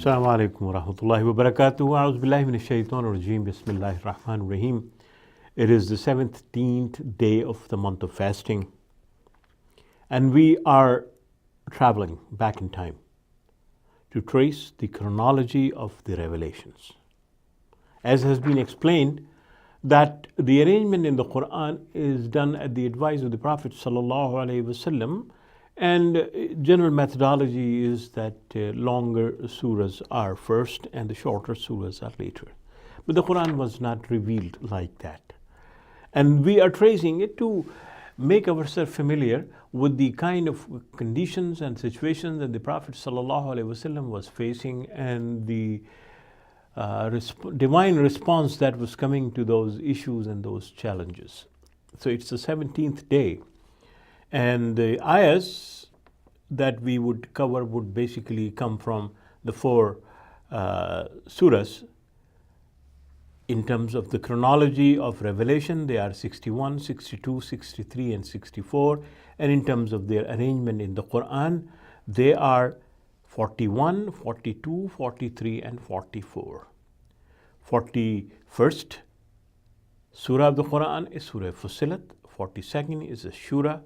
Assalamu alaikum wa rahmatullahi wa barakatuh. A'udhu billahi minash shaitanir rajeem. Bismillahir rahmanir rahim. It is the 17th day of the month of fasting, and we are traveling back in time to trace the chronology of the revelations. As has been explained, that the arrangement in the Quran is done at the advice of the Prophet sallallahu alaihi wasallam, and general methodology is that longer surahs are first and the shorter surahs are later. But the Quran was not revealed like that. And we are tracing it to make ourselves familiar with the kind of conditions and situations that the Prophet ﷺ was facing, and the divine response that was coming to those issues and those challenges. So it's the 17th day. And the ayahs that we would cover would basically come from the four surahs. In terms of the chronology of revelation, they are 61, 62, 63, and 64. And in terms of their arrangement in the Quran, they are 41, 42, 43, and 44. 41st surah of the Quran is Surah Fussilat. 42nd is Ash-Shura.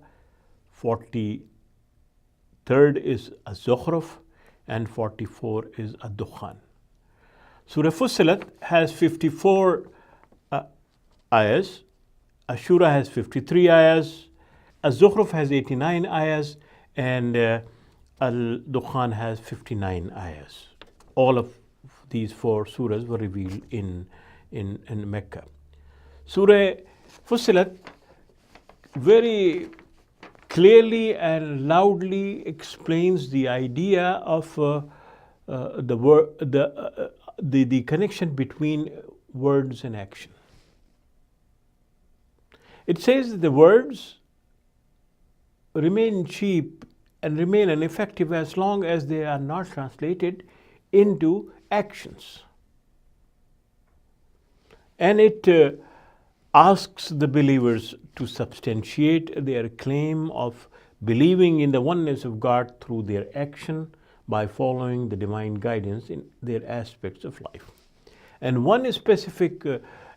43rd is Az-Zukhruf, and 44 is Ad-Dukhan. Surah Fussilat has 54 ayahs, Ash-Shura has 53 ayahs, Az-Zukhruf has 89 ayahs, and Ad-Dukhan has 59 ayahs. All of these four surahs were revealed in Mecca. Surah Fussilat very clearly and loudly explains the idea of the connection between words and action. It says that the words remain cheap and remain ineffective as long as they are not translated into actions. And it asks the believers to substantiate their claim of believing in the oneness of God through their action by following the divine guidance in their aspects of life. And one specific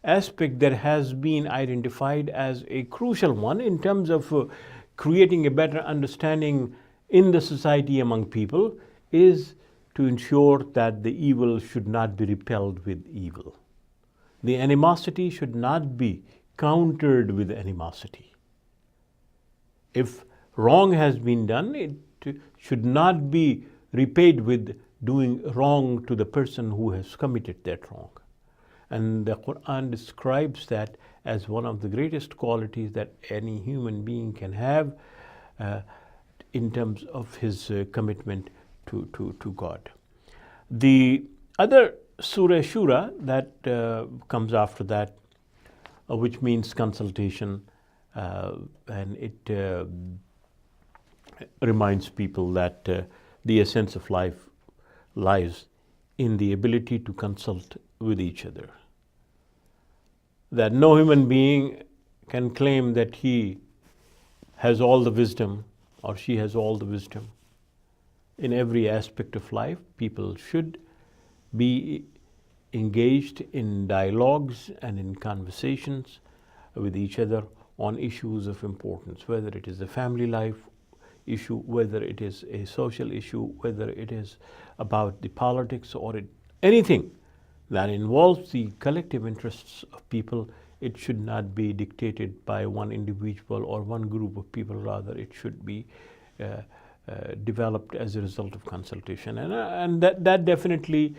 aspect that has been identified as a crucial one in terms of creating a better understanding in the society among people is to ensure that the evil should not be repelled with evil. The animosity should not be countered with animosity. If wrong has been done, it should not be repaid with doing wrong to the person who has committed that wrong. And the Quran describes that as one of the greatest qualities that any human being can have in terms of his commitment to God. The other Surah Shura that comes after that, which means consultation, and it reminds people that the essence of life lies in the ability to consult with each other. That no human being can claim that he has all the wisdom or she has all the wisdom. In every aspect of life, people should be engaged in dialogues and in conversations with each other on issues of importance, whether it is a family life issue, whether it is a social issue, whether it is about the politics or anything that involves the collective interests of people. It should not be dictated by one individual or one group of people. Rather, it should be developed as a result of consultation. And that definitely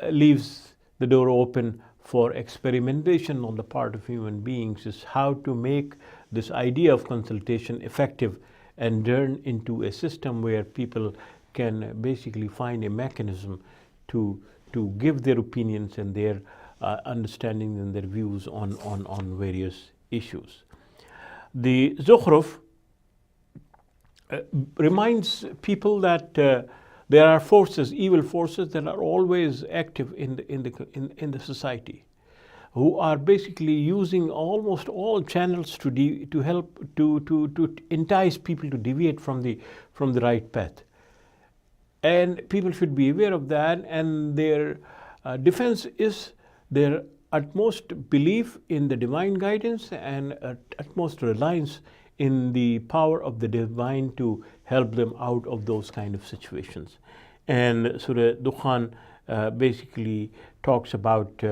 leaves the door open for experimentation on the part of human beings, is how to make this idea of consultation effective and turn into a system where people can basically find a mechanism to give their opinions and their understanding and their views on various issues. The Zukhruf reminds people that there are forces, evil forces, that are always active in the society, who are basically using almost all channels to help to entice people to deviate from the right path. And people should be aware of that, and their defense is their utmost belief in the divine guidance and utmost reliance in the power of the divine to help them out of those kind of situations. And Surah Dukhan basically talks about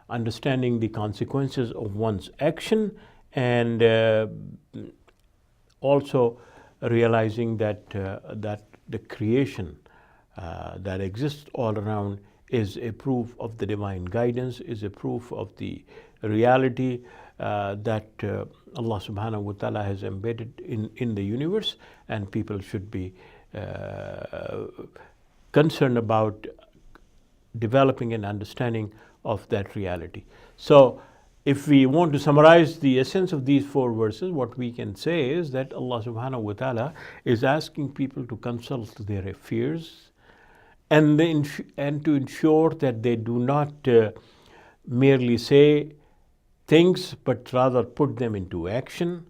understanding the consequences of one's action, and also realizing that that the creation that exists all around is a proof of the divine guidance, is a proof of the reality that Allah subhanahu wa ta'ala has embedded in the universe, and people should be concerned about developing an understanding of that reality. So if we want to summarize the essence of these 4 verses, what we can say is that Allah subhanahu wa ta'ala is asking people to consult their affairs and to ensure that they do not merely say things, but rather put them into action,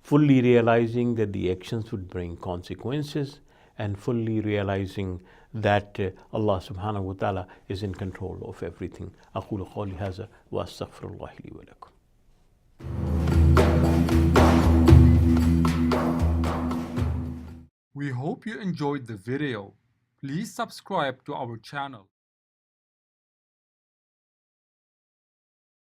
fully realizing that the actions would bring consequences, and fully realizing that Allah subhanahu wa ta'ala is in control of everything. أقول قولي هذا وأستغفر الله لي ولكم. We hope you enjoyed the video. Please subscribe to our channel.